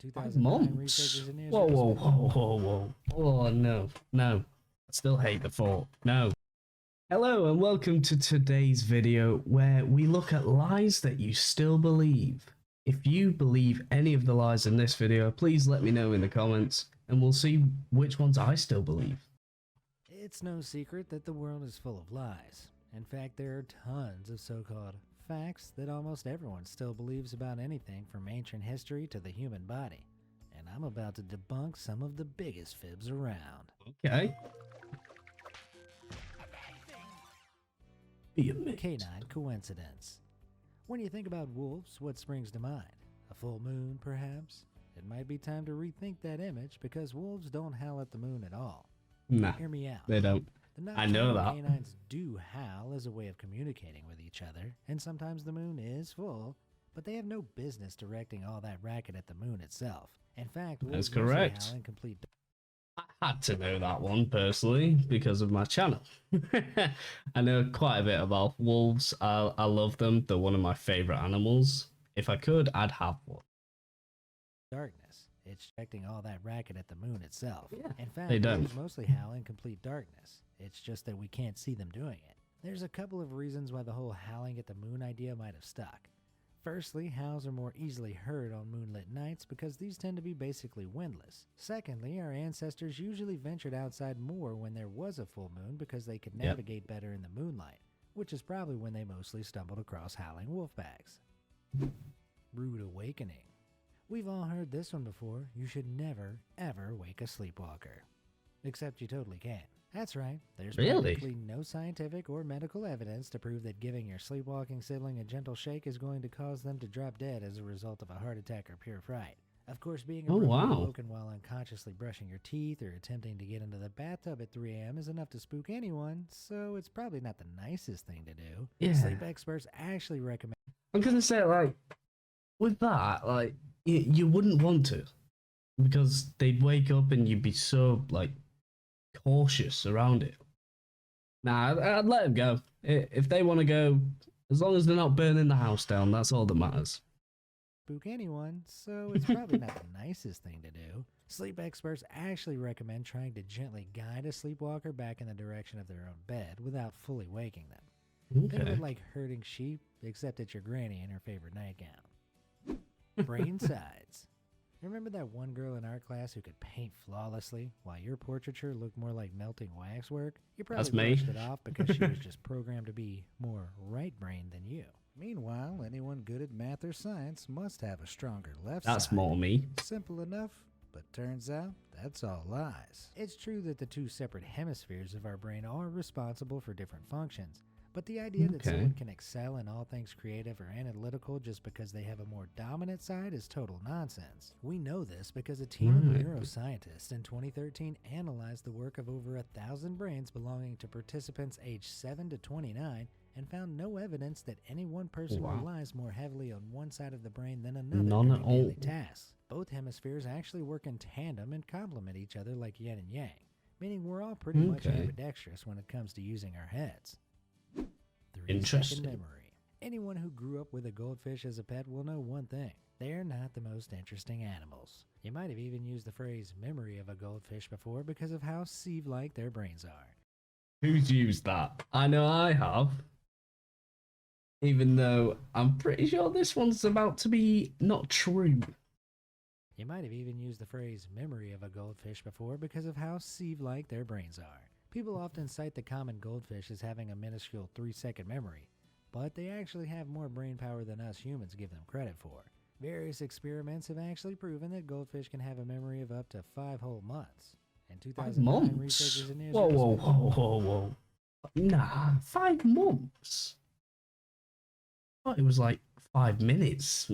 In 5 2009, months? researchers in Whoa, Israel whoa, whoa, whoa, whoa. Oh, no, no. I still hate the thought. No. Hello and welcome to today's video where we look at lies that you still believe. If you believe any of the lies in this video, please let me know in the comments and we'll see which ones I still believe. It's no secret that the world is full of lies. In fact, there are tons of so-called facts that almost everyone still believes about anything from ancient history to the human body. And I'm about to debunk some of the biggest fibs around. Okay. Be amazed. Canine coincidence. When you think about wolves, what springs to mind? A full moon, perhaps? It might be time to rethink that image because wolves don't howl at the moon at all. Nah, Hear me out. they don't. The I know nocturnal that. canines do howl as a way of communicating with each other, and sometimes the moon is full, but they have no business directing all that racket at the moon itself. In fact, wolves That's mostly correct. howl in complete I had to know that one personally because of my channel. I know quite a bit about wolves. I love them. They're one of my favorite animals. If I could, I'd have one. darkness. It's directing all that racket at the moon itself. Yeah, In fact, they don't. wolves mostly howl in complete darkness. It's just that we can't see them doing it. There's a couple of reasons why the whole howling at the moon idea might have stuck. Firstly, howls are more easily heard on moonlit nights because these tend to be basically windless. Secondly, our ancestors usually ventured outside more when there was a full moon because they could navigate better in the moonlight, which is probably when they mostly stumbled across howling wolf packs. Rude awakening. We've all heard this one before. You should never, ever wake a sleepwalker. Except you totally can. That's right. There's Really? practically no scientific or medical evidence to prove that giving your sleepwalking sibling a gentle shake is going to cause them to drop dead as a result of a heart attack or pure fright. Of course, being abruptly woken while unconsciously brushing your teeth or attempting to get into the bathtub at 3 a.m. is enough to spook anyone, so it's probably not the nicest thing to do. Yeah. Sleep experts actually recommend... I'm gonna say, like, with that, like, you wouldn't want to, because they'd wake up and you'd be so, like, cautious around it. Nah, I'd let them go. If they want to go, as long as they're not burning the house down, that's all that matters. Spook anyone, so it's probably not the nicest thing to do. Sleep experts actually recommend trying to gently guide a sleepwalker back in the direction of their own bed without fully waking them. Okay. Think of it like herding sheep, except it's your granny in her favorite nightgown. Brain sides. Remember that one girl in art class who could paint flawlessly while your portraiture looked more like melting waxwork? You That's probably me. brushed it off because she was just programmed to be more right-brained than you. Meanwhile, anyone good at math or science must have a stronger left side. That's more me. Simple enough, but turns out that's all lies. It's true that the two separate hemispheres of our brain are responsible for different functions, but the idea that someone can excel in all things creative or analytical just because they have a more dominant side is total nonsense. We know this because a team of neuroscientists in 2013 analyzed the work of over 1,000 brains belonging to participants aged 7 to 29 and found no evidence that any one person relies more heavily on one side of the brain than another during daily tasks. Both hemispheres actually work in tandem and complement each other like yin and yang, meaning we're all pretty much ambidextrous when it comes to using our heads. 3-second memory. Anyone who grew up with a goldfish as a pet will know one thing. They're not the most interesting animals. You might have even used the phrase memory of a goldfish before because of how sieve-like their brains are. Who's used that? I know I have. Even though I'm pretty sure this one's about to be not true. You might have even used the phrase memory of a goldfish before because of how sieve-like their brains are. People often cite the common goldfish as having a minuscule 3-second memory, but they actually have more brain power than us humans give them credit for. Various experiments have actually proven that goldfish can have a memory of up to 5 whole months. In 2009, researchers in Israel... Whoa. Nah, 5 months? I thought it was like 5 minutes.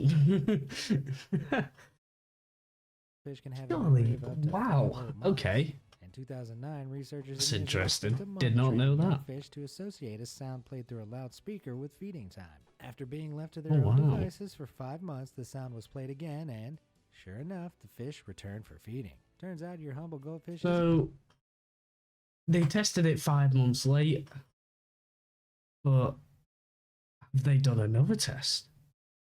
Fish can have a memory of up to 5 whole months. Okay. In 2009, researchers That's in interesting. Did not know that. Fish to associate a sound played through a loudspeaker with feeding time. After being left to their own devices for 5 months, the sound was played again, and sure enough, the fish returned for feeding. Turns out your humble goldfish. So they tested it 5 months late, but have they done another test?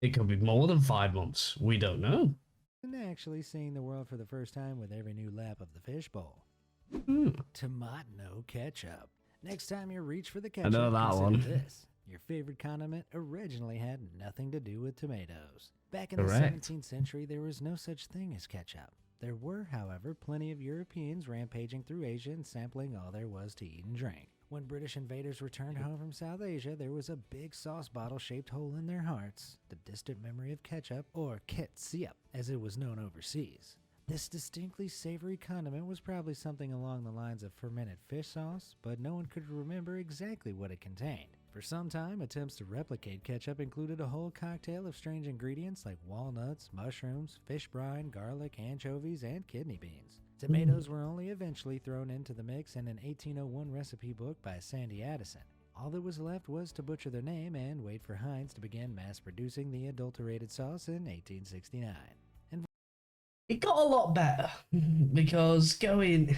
It could be more than 5 months. We don't know. and actually seeing the world for the first time with every new lap of the fishbowl. Tomato ketchup. Next time you reach for the ketchup, I know that consider one. this. Your favorite condiment originally had nothing to do with tomatoes. Back in Correct. the 17th century, there was no such thing as ketchup. There were, however, plenty of Europeans rampaging through Asia and sampling all there was to eat and drink. When British invaders returned home from South Asia, there was a big sauce bottle-shaped hole in their hearts, the distant memory of ketchup, or ketchup, as it was known overseas. This distinctly savory condiment was probably something along the lines of fermented fish sauce, but no one could remember exactly what it contained. For some time, attempts to replicate ketchup included a whole cocktail of strange ingredients like walnuts, mushrooms, fish brine, garlic, anchovies, and kidney beans. Tomatoes were only eventually thrown into the mix in an 1801 recipe book by Sandy Addison. All that was left was to butcher their name and wait for Heinz to begin mass-producing the adulterated sauce in 1869. It got a lot better because going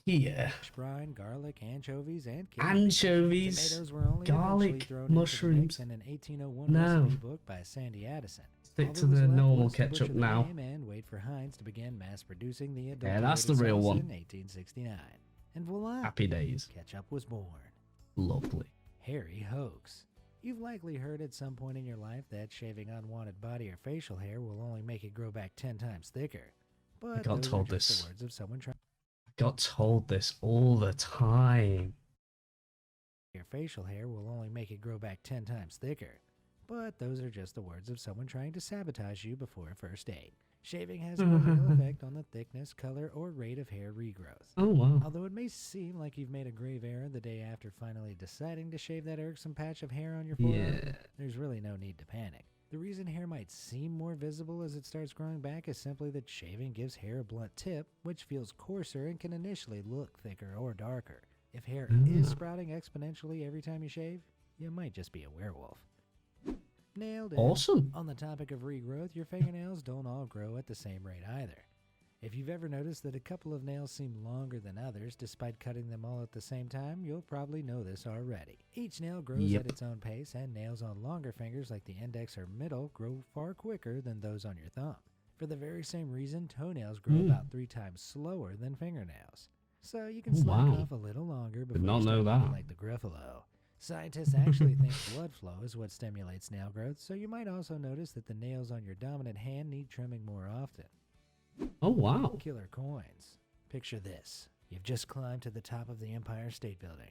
here, Fish brine, garlic, anchovies, and anchovies, tomatoes were only garlic, thrown mushrooms. into the mix in an 1801 No. recipe book by Sandy Addison. Stick to the normal ketchup butcher the now. name and wait for Heinz to begin mass-producing the Yeah, that's the adulterated real sauce one. in 1869. And voila, Happy days. ketchup was born. Lovely. Hairy hoax. You've likely heard at some point in your life that shaving unwanted body or facial hair will only make it grow back 10 times thicker. But I got those told are just this. the words of someone trying I got told this all the time. your facial hair will only make it grow back 10 times thicker. But those are just the words of someone trying to sabotage you before a first date. Shaving has no real effect on the thickness, color, or rate of hair regrowth. Oh, wow. Although it may seem like you've made a grave error the day after finally deciding to shave that irksome patch of hair on your forehead, Yeah. there's really no need to panic. The reason hair might seem more visible as it starts growing back is simply that shaving gives hair a blunt tip, which feels coarser and can initially look thicker or darker. If hair is sprouting exponentially every time you shave, you might just be a werewolf. Nailed it. Awesome. On the topic of regrowth, your fingernails don't all grow at the same rate either. If you've ever noticed that a couple of nails seem longer than others despite cutting them all at the same time, you'll probably know this already. Each nail grows at its own pace, and nails on longer fingers like the index or middle grow far quicker than those on your thumb. For the very same reason, toenails grow about 3 times slower than fingernails. So you can slack off a little longer before you start looking like the Gruffalo. Scientists actually think blood flow is what stimulates nail growth, so you might also notice that the nails on your dominant hand need trimming more often. Oh, wow. Killer coins. Picture this. You've just climbed to the top of the Empire State Building.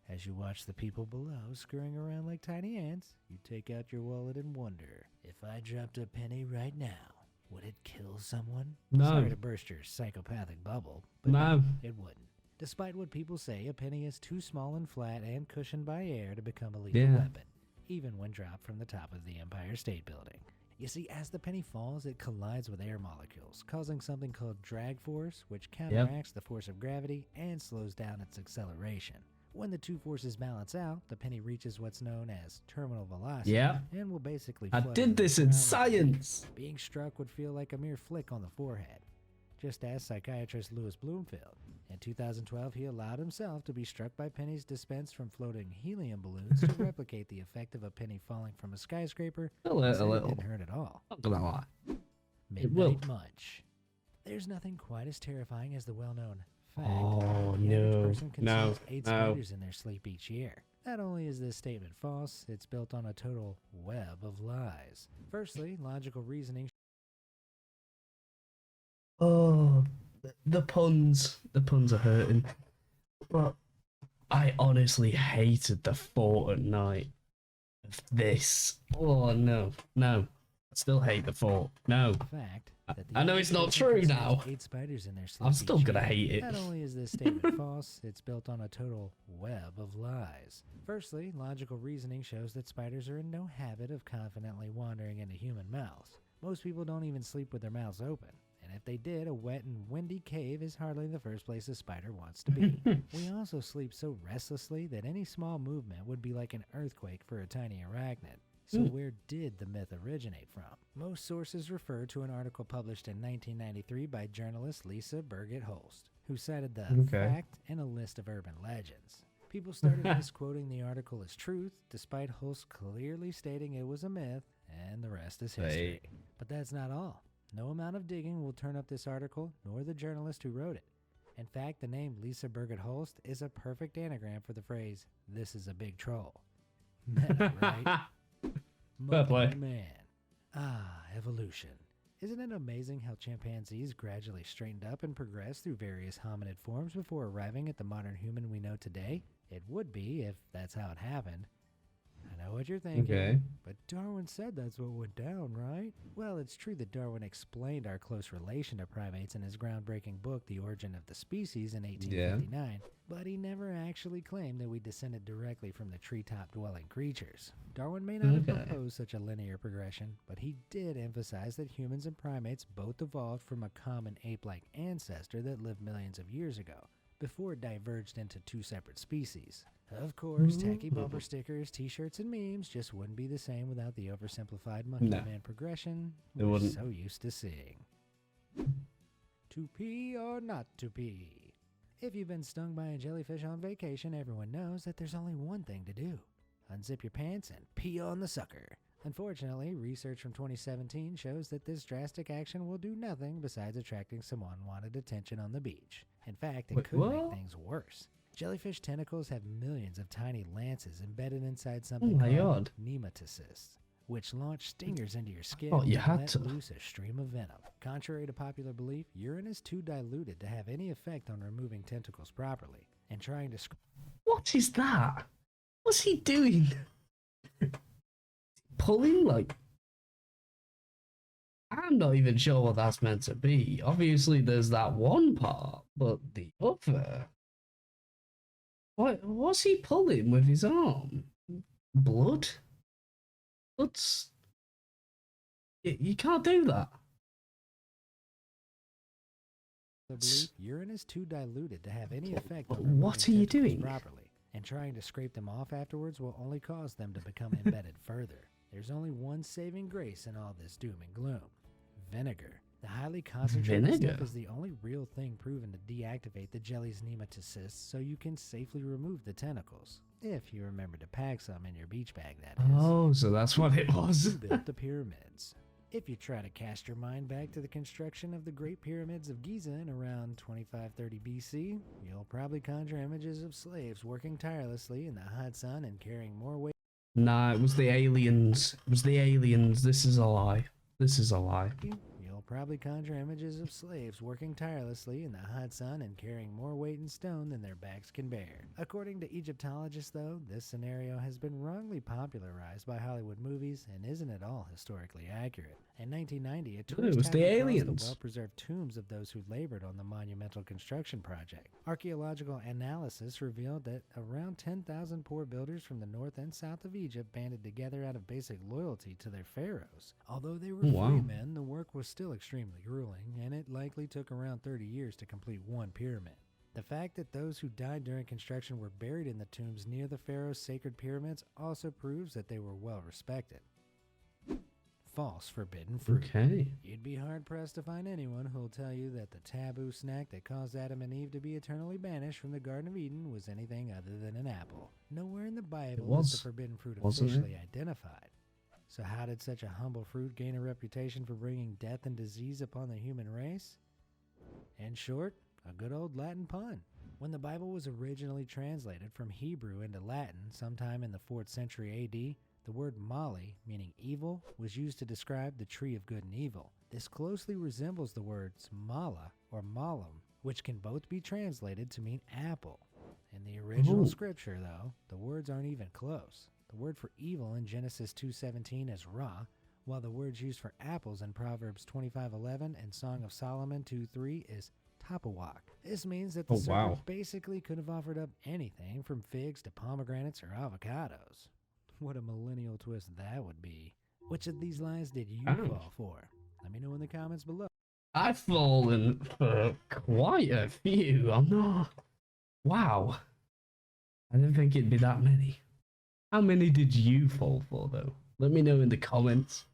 As you watch the people below scurrying around like tiny ants, you take out your wallet and wonder, if I dropped a penny right now, would it kill someone? No. Sorry to burst your psychopathic bubble, but No. it wouldn't. Despite what people say, a penny is too small and flat and cushioned by air to become a lethal weapon, even when dropped from the top of the Empire State Building. You see, as the penny falls, it collides with air molecules, causing something called drag force, which counteracts the force of gravity and slows down its acceleration. When the two forces balance out, the penny reaches what's known as terminal velocity and will basically I float did this in science. Being struck would feel like a mere flick on the forehead. Just ask psychiatrist Louis Bloomfield. In 2012, he allowed himself to be struck by pennies dispensed from floating helium balloons to replicate the effect of a penny falling from a skyscraper. A little. It didn't hurt at all. Not gonna lie. Midnight Munch. There's nothing quite as terrifying as the well-known fact Oh, the average no. person consumes 8 spiders in their sleep each year. Not only is this statement false, it's built on a total web of lies. Firstly, logical reasoning. Oh, the puns. The puns are hurting. But I honestly hated the fort at night of this. Oh, no. No. I still hate the fort. No. Fact that the I know it's not person true consumes now. 8 spiders in their sleep I'm still each gonna year. hate it. Not only is this statement false, it's built on a total web of lies. Firstly, logical reasoning shows that spiders are in no habit of confidently wandering into human mouths. Most people don't even sleep with their mouths open. And if they did, a wet and windy cave is hardly the first place a spider wants to be. We also sleep so restlessly that any small movement would be like an earthquake for a tiny arachnid. So where did the myth originate from? Most sources refer to an article published in 1993 by journalist Lisa Birgit Holst, who cited the fact in a list of urban legends. People started misquoting the article as truth, despite Holst clearly stating it was a myth, and the rest is history. But that's not all. No amount of digging will turn up this article, nor the journalist who wrote it. In fact, the name Lisa Birgit Holst is a perfect anagram for the phrase, "This is a big troll." Meta, right? Monkey man. Ah, evolution. Isn't it amazing how chimpanzees gradually straightened up and progressed through various hominid forms before arriving at the modern human we know today? It would be if that's how it happened. I know what you're thinking, but Darwin said that's what went down, right? Well, it's true that Darwin explained our close relation to primates in his groundbreaking book, The Origin of the Species, in 1859, but he never actually claimed that we descended directly from the treetop-dwelling creatures. Darwin may not have proposed such a linear progression, but he did emphasize that humans and primates both evolved from a common ape-like ancestor that lived millions of years ago, before it diverged into two separate species. Of course, tacky bumper stickers, t-shirts, and memes just wouldn't be the same without the oversimplified monkey man progression we're so used to seeing. To pee or not to pee? If you've been stung by a jellyfish on vacation, everyone knows that there's only one thing to do. Unzip your pants and pee on the sucker. Unfortunately, research from 2017 shows that this drastic action will do nothing besides attracting some unwanted attention on the beach. In fact, it could make things worse. Jellyfish tentacles have millions of tiny lances embedded inside something called nematocysts, which launch stingers into your skin and let loose a stream of venom. Contrary to popular belief, urine is too diluted to have any effect on removing tentacles properly. And trying to... What is that? What's he doing? Pulling, like... I'm not even sure what that's meant to be. Obviously, there's that one part, but the other... What's he pulling with his arm? Blood? You can't do that. I believe urine is too diluted to have any effect on what are you doing properly, and trying to scrape them off afterwards will only cause them to become embedded further. There's only one saving grace in all this doom and gloom: vinegar. The highly concentrated stuff is the only real thing proven to deactivate the jelly's nematocysts, so you can safely remove the tentacles. If you remember to pack some in your beach bag, that is. Oh, so that's what it was. Who built the pyramids? If you try to cast your mind back to the construction of the Great Pyramids of Giza in around 2530 BC, you'll probably conjure images of slaves working tirelessly in the hot sun and carrying more weight. Nah, it was the aliens. It was the aliens. This is a lie. This is a lie. You'll probably conjure images of slaves working tirelessly in the hot sun and carrying more weight and stone than their backs can bear. According to Egyptologists, though, this scenario has been wrongly popularized by Hollywood movies and isn't at all historically accurate. In 1990, a tourist the well-preserved tombs of those who labored on the monumental construction project. Archaeological analysis revealed that around 10,000 poor builders from the north and south of Egypt banded together out of basic loyalty to their pharaohs. Although they were free men, the work was still extremely grueling, and it likely took around 30 years to complete one pyramid. The fact that those who died during construction were buried in the tombs near the pharaoh's sacred pyramids also proves that they were well respected. False forbidden fruit. You'd be hard-pressed to find anyone who'll tell you that the taboo snack that caused Adam and Eve to be eternally banished from the Garden of Eden was anything other than an apple. Nowhere in the Bible is the forbidden fruit officially identified. So how did such a humble fruit gain a reputation for bringing death and disease upon the human race? In short, a good old Latin pun. When the Bible was originally translated from Hebrew into Latin sometime in the 4th century AD, the word mali, meaning evil, was used to describe the tree of good and evil. This closely resembles the words mala or malum, which can both be translated to mean apple. In the original scripture, though, the words aren't even close. The word for evil in Genesis 2:17 is ra, while the words used for apples in Proverbs 25:11 and Song of Solomon 2:3 is tapawak. This means that the serpent basically could have offered up anything from figs to pomegranates or avocados. What a millennial twist that would be. Which of these lies did you fall for? Let me know in the comments below. I've fallen for quite a few. I'm not... Wow. I didn't think it'd be that many. How many did you fall for, though? Let me know in the comments.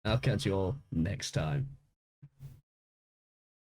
I'll catch you all next time.